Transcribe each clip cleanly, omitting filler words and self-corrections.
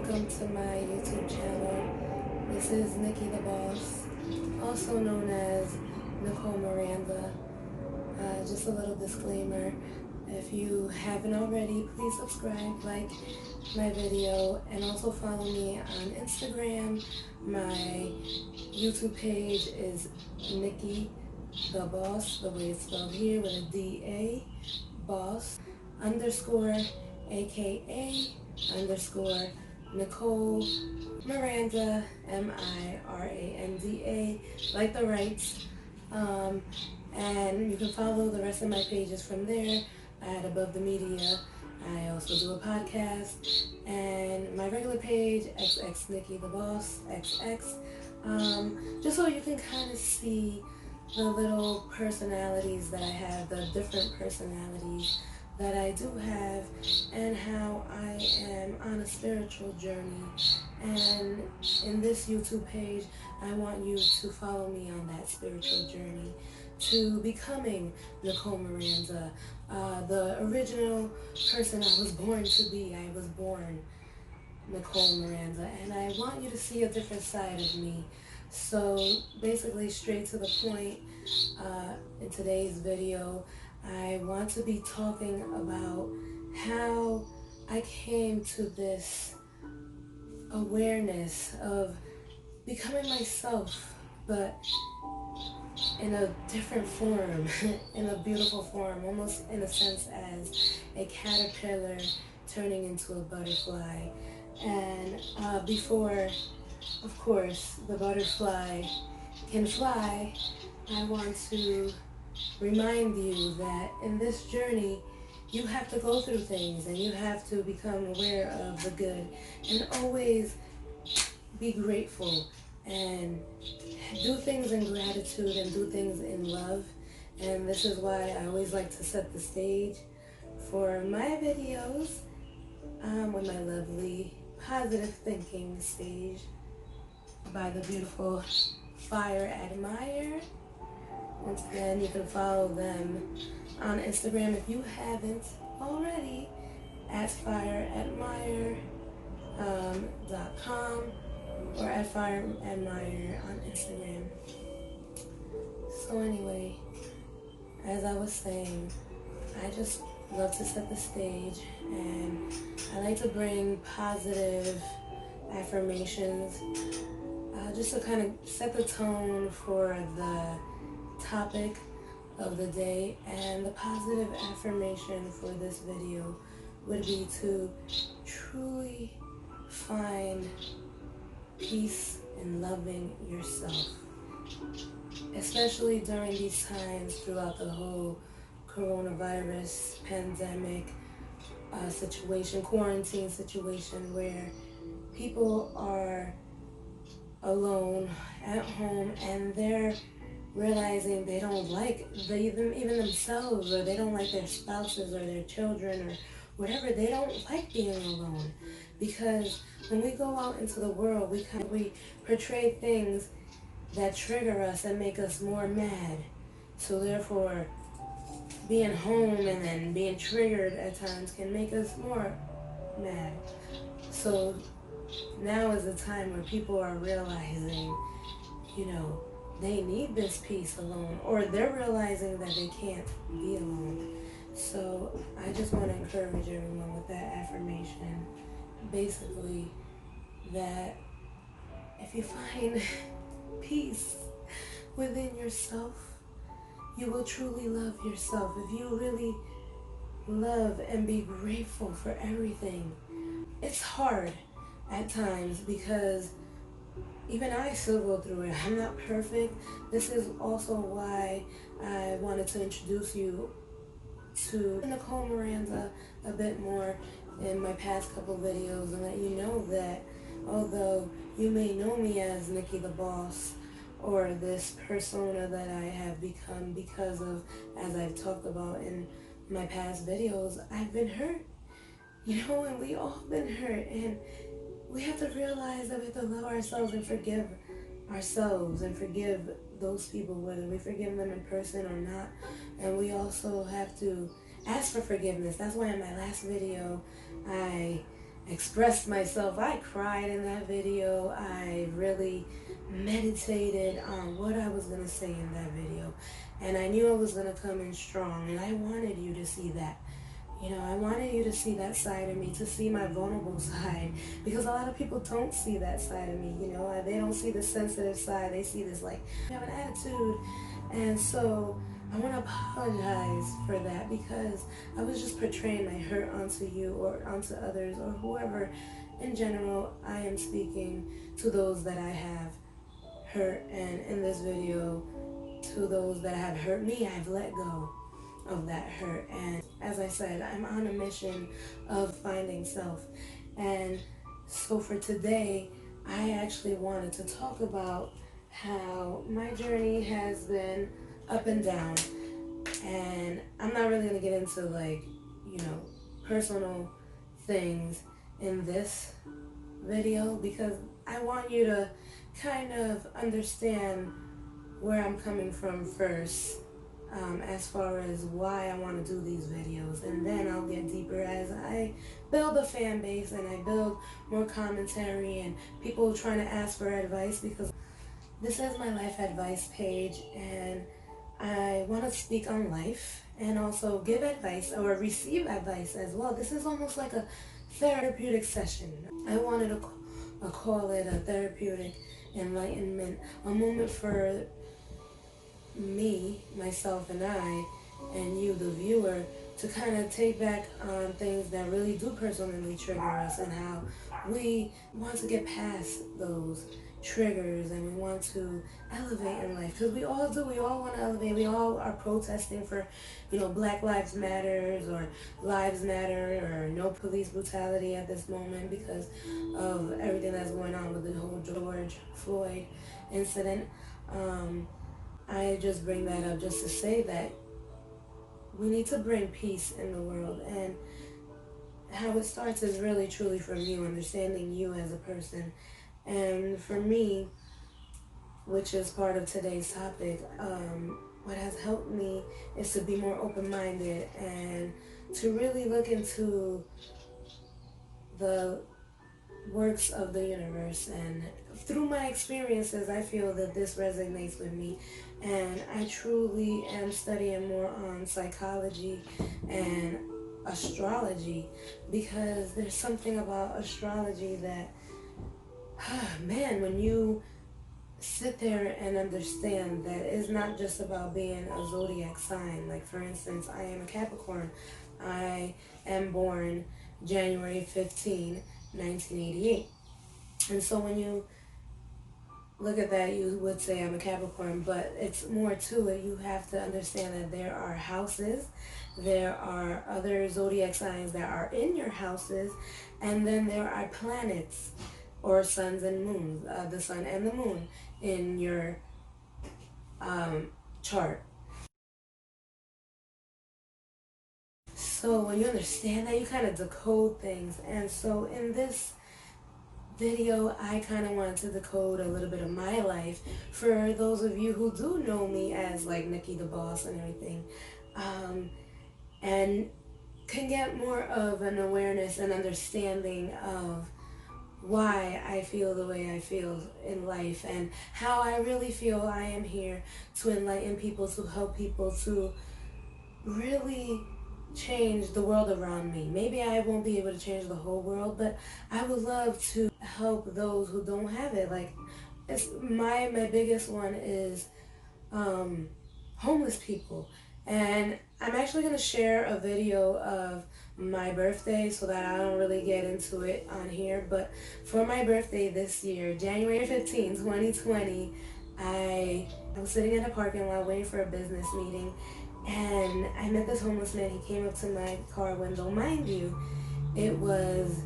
welcome to my YouTube channel. This is Nikki the Boss, also known as Nicole Miranda. Just a little disclaimer, if you haven't already, please subscribe, like my video, and also follow me on Instagram. My YouTube page is Nikki the Boss, the way it's spelled here with a D-A, boss, underscore, aka, underscore, Nicole Miranda, Miranda, like the rights. And you can follow the rest of my pages from there at Above the Media. I also do a podcast, and my regular page, XX Nikki the Boss, XX, just so you can kind of see the little personalities that I have, the different personalities that I do have, and how I am on a spiritual journey. And in this YouTube page, I want you to follow me on that spiritual journey to becoming Nicole Miranda, the original person I was born to be. I was born Nicole Miranda, and I want you to see a different side of me. So basically, straight to the point, in today's video, I want to be talking about how I came to this awareness of becoming myself, but in a different form, in a beautiful form, almost in a sense as a caterpillar turning into a butterfly. And before, of course, the butterfly can fly, I want to remind you that in this journey, you have to go through things, and you have to become aware of the good, and always be grateful, and do things in gratitude, and do things in love. And this is why I always like to set the stage for my videos with my lovely positive thinking stage by the beautiful Fire Admire. Once again, you can follow them on Instagram if you haven't already, at fireadmire.com or at fireadmire on Instagram. So anyway, as I was saying, I just love to set the stage, and I like to bring positive affirmations just to kind of set the tone for the topic of the day. And the positive affirmation for this video would be to truly find peace in loving yourself, especially during these times throughout the whole coronavirus pandemic situation, quarantine situation, where people are alone at home, and they're realizing they don't like even themselves, or they don't like their spouses or their children or whatever. They don't like being alone, because when we go out into the world, we portray things that trigger us and make us more mad. So therefore, being home and then being triggered at times can make us more mad. So now is the time where people are realizing, they need this peace alone, or they're realizing that they can't be alone. So I just want to encourage everyone with that affirmation, basically, that if you find peace within yourself, you will truly love yourself. If you really love and be grateful for everything. It's hard at times, because even I still go through it. I'm not perfect. This is also why I wanted to introduce you to Nicole Miranda a bit more in my past couple videos, and let you know that although you may know me as Nikki the Boss, or this persona that I have become because of, as I've talked about in my past videos, I've been hurt, and we all been hurt, and we have to realize that we have to love ourselves and forgive ourselves and forgive those people, whether we forgive them in person or not. And we also have to ask for forgiveness. That's why in my last video I expressed myself. I cried in that video. I really meditated on what I was going to say in that video. And I knew I was going to come in strong. And I wanted you to see that. You know, I wanted you to see that side of me, to see my vulnerable side, because a lot of people don't see that side of me. You know, they don't see the sensitive side. They see this like, I have an attitude. And so I want to apologize for that, because I was just portraying my hurt onto you or onto others or whoever. In general, I am speaking to those that I have hurt, and in this video, to those that have hurt me, I've let go of that hurt. And as I said, I'm on a mission of finding self. And so for today, I actually wanted to talk about how my journey has been up and down. And I'm not really going to get into like, you know, personal things in this video, because I want you to kind of understand where I'm coming from first, as far as why I want to do these videos, and then I'll get deeper as I build a fan base and I build more commentary and people trying to ask for advice, because this is my life advice page and I want to speak on life and also give advice or receive advice as well. This is almost like a therapeutic session. I wanted to call it a therapeutic enlightenment, a moment for me, myself, and I, and you, the viewer, to kind of take back on things that really do personally trigger us, and how we want to get past those triggers and we want to elevate in life, because we all do. We all want to elevate. We all are protesting for, you know, Black Lives Matters or Lives Matter or no police brutality at this moment because of everything that's going on with the whole George Floyd incident. I just bring that up just to say that we need to bring peace in the world, and how it starts is really truly from you, understanding you as a person. And for me, which is part of today's topic, what has helped me is to be more open-minded and to really look into the works of the universe. And through my experiences, I feel that this resonates with me, and I truly am studying more on psychology and astrology, because there's something about astrology that man, when you sit there and understand that it's not just about being a zodiac sign. Like, for instance, I am a Capricorn. I am born January 15, 1988. And so when you look at that, you would say I'm a Capricorn, but it's more to it. You have to understand that there are houses, there are other zodiac signs that are in your houses, and then there are planets or suns and moons, the sun and the moon in your chart. So when you understand that, you kind of decode things. And so in this video, I kind of wanted to decode a little bit of my life for those of you who do know me as like Nikki the Boss and everything, and can get more of an awareness and understanding of why I feel the way I feel in life, and how I really feel I am here to enlighten people, to help people, to really change the world around me. Maybe I won't be able to change the whole world, but I would love to help those who don't have it. Like, it's my biggest one is homeless people. And I'm actually going to share a video of my birthday so that I don't really get into it on here. But for my birthday this year, January 15, 2020, I was sitting in a parking lot waiting for a business meeting, and I met this homeless man. He came up to my car window. Mind you, it was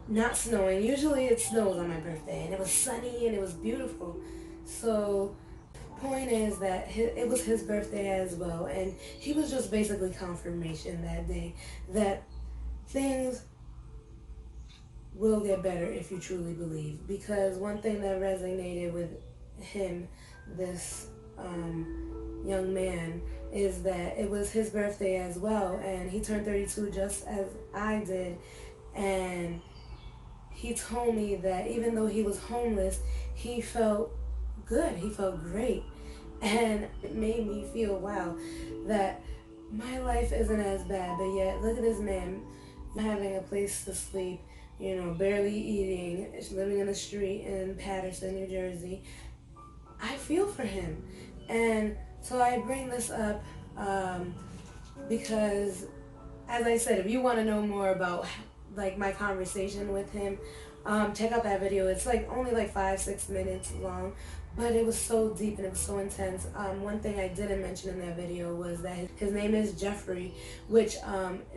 not snowing. Usually it snows on my birthday, and it was sunny and it was beautiful. So point is that it was his birthday as well, and he was just basically confirmation that day that things will get better if you truly believe. Because one thing that resonated with him, this young man, is that it was his birthday as well, and he turned 32 just as I did. And he told me that even though he was homeless, he felt good. He felt great. And it made me feel, wow, that my life isn't as bad, but yet look at this man having a place to sleep, barely eating, living in the street in Paterson, New Jersey. I feel for him. And so I bring this up because, as I said, if you want to know more about like my conversation with him, check out that video. It's like only like 5-6 minutes long, but it was so deep and it was so intense. One thing I didn't mention in that video was that his name is Jeffrey, which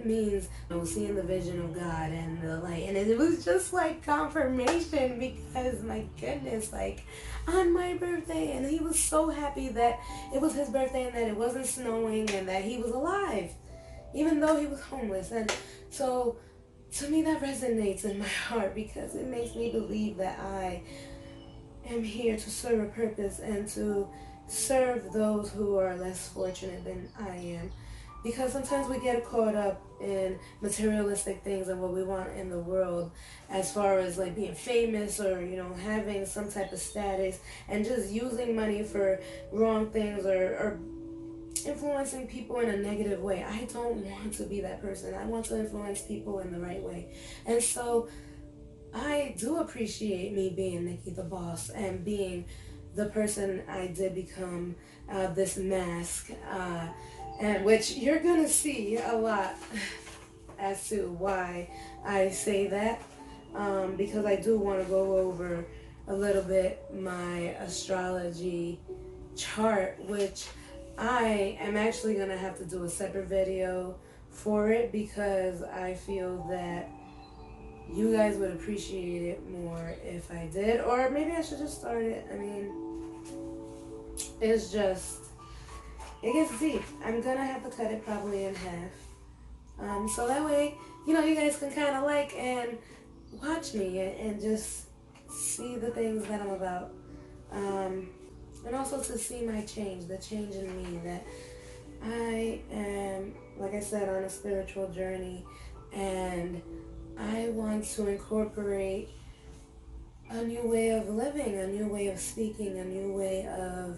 means seeing the vision of God and the light. And it was just like confirmation, because my goodness, like on my birthday, and he was so happy that it was his birthday and that it wasn't snowing and that he was alive, even though he was homeless. And so to me that resonates in my heart, because it makes me believe that I am here to serve a purpose and to serve those who are less fortunate than I am. Because sometimes we get caught up in materialistic things and what we want in the world, as far as like being famous or having some type of status, and just using money for wrong things, or influencing people in a negative way. I don't want to be that person. I want to influence people in the right way. And so I do appreciate me being Nikki the boss and being the person I did become, this mask, and which you're gonna see a lot as to why I say that, because I do want to go over a little bit my astrology chart, which I am actually going to have to do a separate video for it, because I feel that you guys would appreciate it more if I did. Or maybe I should just start it. I mean, it's just, it gets deep. I'm going to have to cut it probably in half. So that way, you guys can kind of like and watch me and just see the things that I'm about. And also to see my change, the change in me, that I am, like I said, on a spiritual journey, and I want to incorporate a new way of living, a new way of speaking, a new way of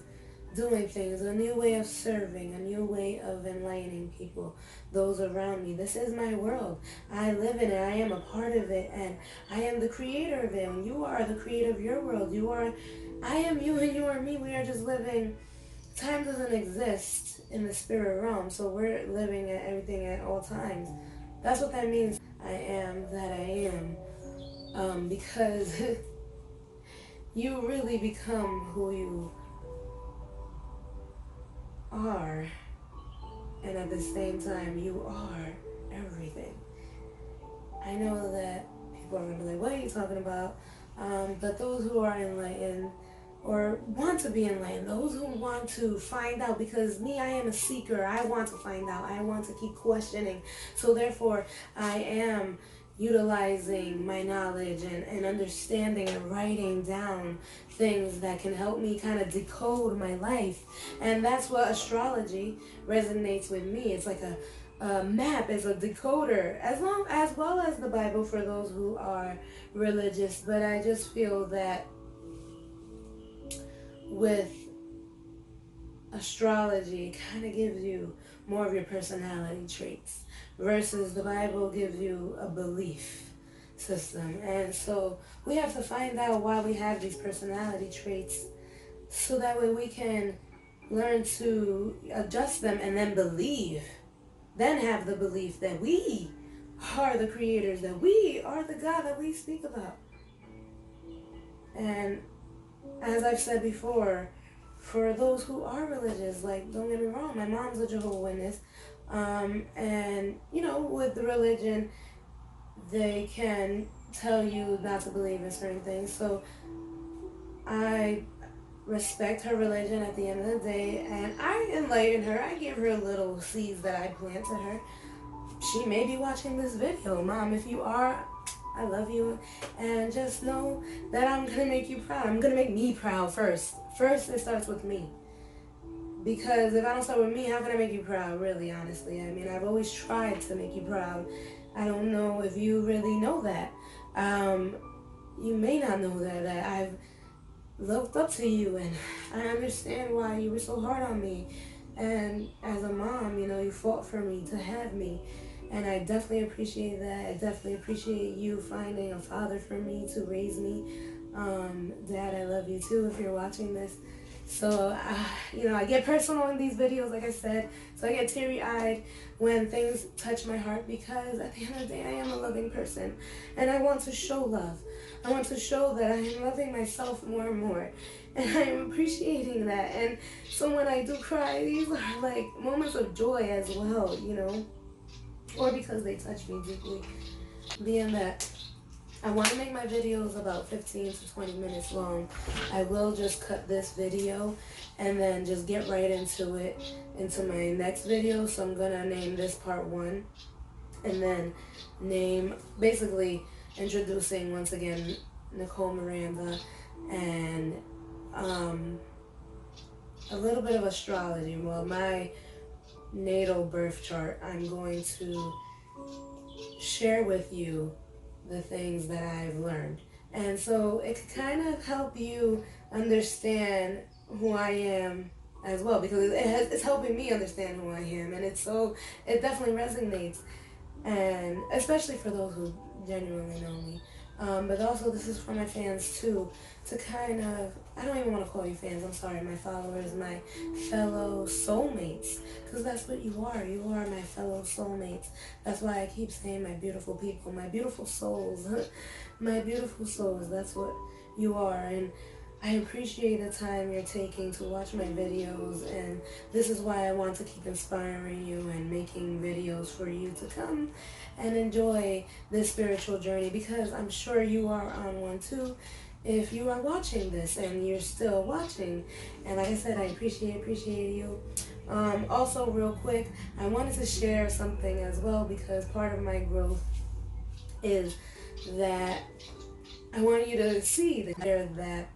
doing things, a new way of serving, a new way of enlightening people, those around me. This is my world. I live in it. I am a part of it, and I am the creator of it. And you are the creator of your world. I am you, and you are me. We are just living. Time doesn't exist in the spirit realm, so we're living at everything at all times. That's what that means. I am that I am, because you really become who you are, and at the same time, you are everything. I know that people are going to be like, what are you talking about? But those who are enlightened, or want to be enlightened, those who want to find out, because me, I am a seeker. I want to find out. I want to keep questioning. So therefore, I am utilizing my knowledge and understanding and writing down things that can help me kind of decode my life. And that's what astrology resonates with me. It's like a map, is a decoder, as well as the Bible for those who are religious. But I just feel that with astrology, it kind of gives you more of your personality traits, versus the Bible gives you a belief system. And so we have to find out why we have these personality traits, so that way we can learn to adjust them and then believe, then have the belief that we are the creators, that we are the God that we speak about. And as I've said before, for those who are religious, like, don't get me wrong, my mom's a Jehovah's Witness, and with the religion, they can tell you not to believe in certain things. So I respect her religion at the end of the day, and I enlighten her. I give her little seeds that I plant to her. She may be watching this video. Mom, if you are, I love you, and just know that I'm going to make you proud. I'm going to make me proud first. First, it starts with me. Because if I don't start with me, how can I make you proud, really, honestly? I mean, I've always tried to make you proud, I don't know if you really know that. You may not know that I've looked up to you, and I understand why you were so hard on me. And as a mom, you fought for me to have me. And I definitely appreciate that. I definitely appreciate you finding a father for me to raise me. Dad, I love you too if you're watching this. So, I get personal in these videos, like I said. So I get teary eyed when things touch my heart because at the end of the day, I am a loving person. And I want to show love. I want to show that I am loving myself more and more. And I am appreciating that. And so when I do cry, these are like moments of joy as well. Or because they touch me deeply. Being that I want to make my videos about 15 to 20 minutes long, I will just cut this video and then just get right into my next video. So I'm going to name this part 1 and then basically introducing once again Nicole Miranda and a little bit of astrology. Well, my natal birth chart, I'm going to share with you the things that I've learned. And so it could kind of help you understand who I am as well, because it's helping me understand who I am. And it definitely resonates, and especially for those who genuinely know me. But also, this is for my fans too, to kind of, I don't even want to call you fans, I'm sorry, my followers, my fellow soulmates, because that's what you are. You are my fellow soulmates. That's why I keep saying my beautiful people, my beautiful souls, my beautiful souls. That's what you are. And I appreciate the time you're taking to watch my videos, and this is why I want to keep inspiring you and making videos for you to come and enjoy this spiritual journey, because I'm sure you are on one too if you are watching this and you're still watching. And like I said, I appreciate you. Also, real quick, I wanted to share something as well, because part of my growth is that I want you to see that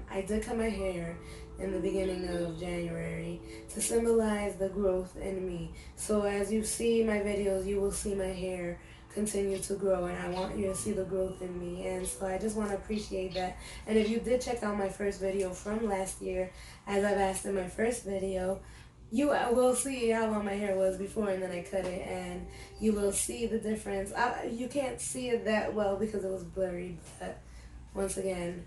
I did cut my hair in the beginning of January to symbolize the growth in me. So as you see my videos, you will see my hair continue to grow, and I want you to see the growth in me. And so I just want to appreciate that. And if you did check out my first video from last year, as I've asked in my first video, you will see how long my hair was before and then I cut it, and you will see the difference. You can't see it that well because it was blurry, but once again,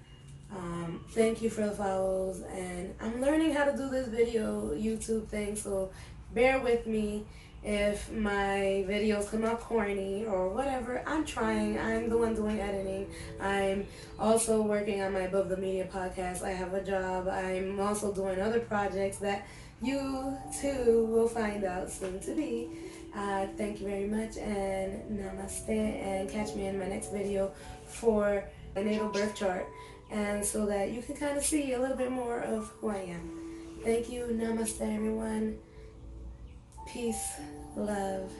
thank you for the follows, and I'm learning how to do this video YouTube thing, so bear with me if my videos come out corny or whatever. I'm trying. I'm the one doing editing. I'm also working on my Above the Media podcast. I have a job. I'm also doing other projects that you too will find out soon to be. Thank you very much, and namaste, and catch me in my next video for my natal birth chart, and so that you can kind of see a little bit more of who I am. Thank you. Namaste, everyone. Peace, love,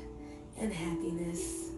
and happiness.